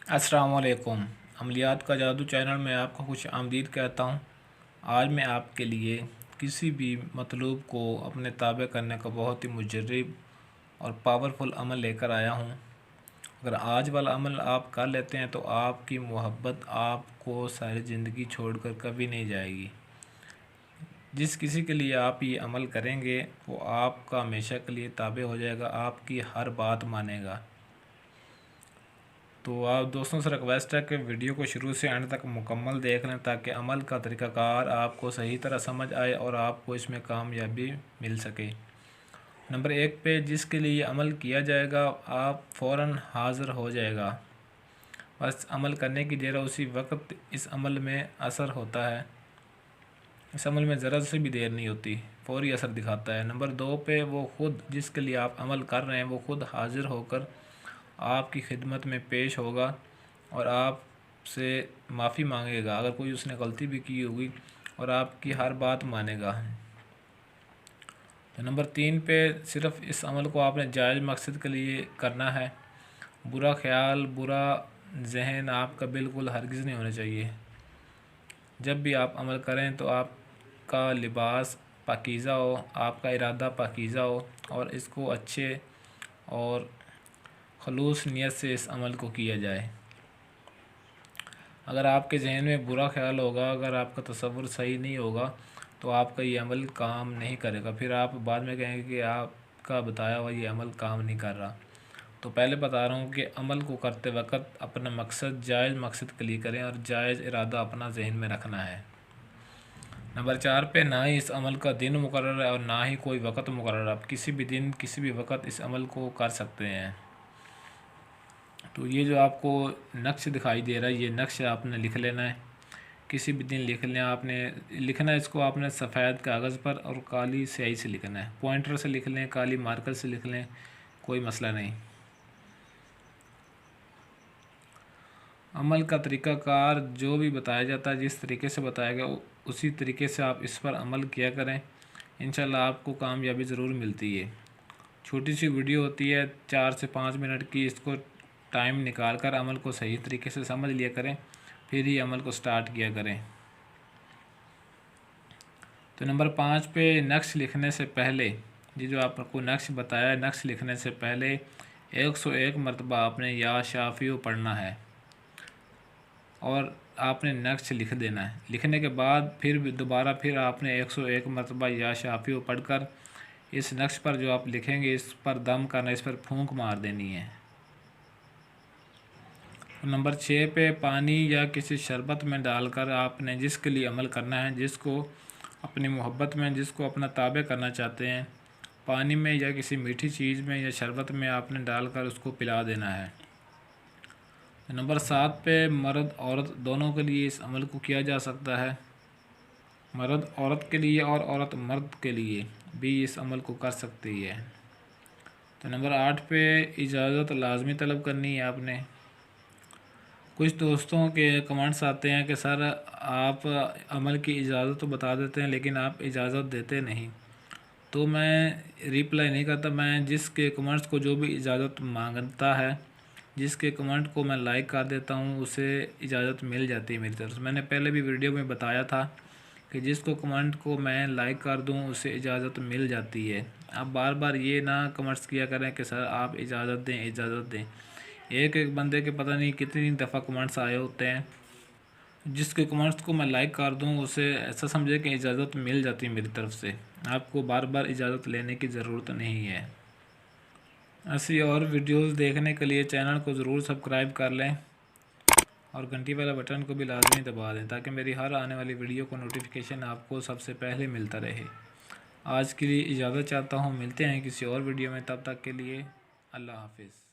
السلام علیکم۔ عملیات کا جادو چینل میں آپ کو خوش آمدید کہتا ہوں۔ آج میں آپ کے لیے کسی بھی مطلوب کو اپنے تابع کرنے کا بہت ہی مجرب اور پاورفل عمل لے کر آیا ہوں۔ اگر آج والا عمل آپ کر لیتے ہیں تو آپ کی محبت آپ کو ساری زندگی چھوڑ کر کبھی نہیں جائے گی۔ جس کسی کے لیے آپ یہ عمل کریں گے وہ آپ کا ہمیشہ کے لیے تابع ہو جائے گا، آپ کی ہر بات مانے گا۔ تو آپ دوستوں سے ریکویسٹ ہے کہ ویڈیو کو شروع سے اینڈ تک مکمل دیکھ لیں تاکہ عمل کا طریقہ کار آپ کو صحیح طرح سمجھ آئے اور آپ کو اس میں کامیابی مل سکے۔ نمبر 1 پہ جس کے لیے عمل کیا جائے گا آپ فوراً حاضر ہو جائے گا۔ بس عمل کرنے کی دیر اسی وقت اس عمل میں اثر ہوتا ہے۔ اس عمل میں ذرا سے بھی دیر نہیں ہوتی، فوری اثر دکھاتا ہے۔ نمبر 2 پہ وہ خود جس کے لیے آپ عمل کر رہے ہیں وہ خود حاضر ہو کر آپ کی خدمت میں پیش ہوگا اور آپ سے معافی مانگے گا اگر کوئی اس نے غلطی بھی کی ہوگی، اور آپ کی ہر بات مانے گا۔ تو نمبر 3 پہ صرف اس عمل کو آپ نے جائز مقصد کے لیے کرنا ہے۔ برا خیال، برا ذہن آپ کا بالکل ہرگز نہیں ہونا چاہیے۔ جب بھی آپ عمل کریں تو آپ کا لباس پاکیزہ ہو، آپ کا ارادہ پاکیزہ ہو اور اس کو اچھے اور خلوص نیت سے اس عمل کو کیا جائے۔ اگر آپ کے ذہن میں برا خیال ہوگا، اگر آپ کا تصور صحیح نہیں ہوگا تو آپ کا یہ عمل کام نہیں کرے گا، پھر آپ بعد میں کہیں گے کہ آپ کا بتایا ہوا یہ عمل کام نہیں کر رہا۔ تو پہلے بتا رہا ہوں کہ عمل کو کرتے وقت اپنا مقصد جائز مقصد کے لیے کریں اور جائز ارادہ اپنا ذہن میں رکھنا ہے۔ نمبر 4 پہ نہ ہی اس عمل کا دن مقرر ہے اور نہ ہی کوئی وقت مقرر ہے، آپ کسی بھی دن کسی بھی وقت اس عمل کو کر سکتے ہیں۔ تو یہ جو آپ کو نقش دکھائی دے رہا ہے یہ نقش آپ نے لکھ لینا ہے، کسی بھی دن لکھ لیں۔ آپ نے لکھنا ہے اس کو آپ نے سفید کاغذ پر اور کالی سیاہی سے لکھنا ہے، پوائنٹر سے لکھ لیں، کالی مارکر سے لکھ لیں، کوئی مسئلہ نہیں۔ عمل کا طریقہ کار جو بھی بتایا جاتا ہے، جس طریقے سے بتایا گیا اسی طریقے سے آپ اس پر عمل کیا کریں، انشاءاللہ آپ کو کامیابی ضرور ملتی ہے۔ چھوٹی سی ویڈیو ہوتی ہے 4 سے 5 منٹ کی، اس کو ٹائم نکال کر عمل کو صحیح طریقے سے سمجھ لیا کریں، پھر ہی عمل کو سٹارٹ کیا کریں۔ تو نمبر 5 پہ نقش لکھنے سے پہلے، یہ جو آپ کو نقش بتایا ہے، نقش لکھنے سے پہلے 101 مرتبہ آپ نے یا شافیو پڑھنا ہے اور آپ نے نقش لکھ دینا ہے۔ لکھنے کے بعد پھر دوبارہ آپ نے 101 مرتبہ یا شافیو پڑھ کر اس نقش پر جو آپ لکھیں گے اس پر دم کرنا، اس پر پھونک مار دینی ہے۔ نمبر 6 پہ پانی یا کسی شربت میں ڈال کر آپ نے جس کے لیے عمل کرنا ہے، جس کو اپنی محبت میں، جس کو اپنا تابع کرنا چاہتے ہیں، پانی میں یا کسی میٹھی چیز میں یا شربت میں آپ نے ڈال کر اس کو پلا دینا ہے۔ نمبر 7 پہ مرد عورت دونوں کے لیے اس عمل کو کیا جا سکتا ہے، مرد عورت کے لیے اور عورت مرد کے لیے بھی اس عمل کو کر سکتی ہے۔ تو نمبر 8 پہ اجازت لازمی طلب کرنی ہے آپ نے۔ کچھ دوستوں کے کمنٹس آتے ہیں کہ سر آپ عمل کی اجازت تو بتا دیتے ہیں لیکن آپ اجازت دیتے نہیں، تو میں ریپلائی نہیں کرتا۔ میں جس کے کمنٹس کو جو بھی اجازت مانگتا ہے، جس کے کمنٹ کو میں لائک کر دیتا ہوں اسے اجازت مل جاتی ہے میری طرف سے۔ میں نے پہلے بھی ویڈیو میں بتایا تھا کہ جس کو کمنٹ کو میں لائک کر دوں اسے اجازت مل جاتی ہے۔ آپ بار بار یہ نہ کمنٹس کیا کریں کہ سر آپ اجازت دیں اجازت دیں، ایک بندے کے پتہ نہیں کتنی دفعہ کمنٹس آئے ہوتے ہیں۔ جس کے کمنٹس کو میں لائک کر دوں اسے ایسا سمجھے کہ اجازت مل جاتی ہے میری طرف سے، آپ کو بار بار اجازت لینے کی ضرورت نہیں ہے۔ ایسی اور ویڈیوز دیکھنے کے لیے چینل کو ضرور سبسکرائب کر لیں اور گھنٹی والا بٹن کو بھی لازمی دبا دیں تاکہ میری ہر آنے والی ویڈیو کو نوٹیفیکیشن آپ کو سب سے پہلے ملتا رہے۔ آج کے لیے اجازت چاہتا ہوں، ملتے ہیں کسی اور ویڈیو میں، تب تک کے لیے اللہ حافظ۔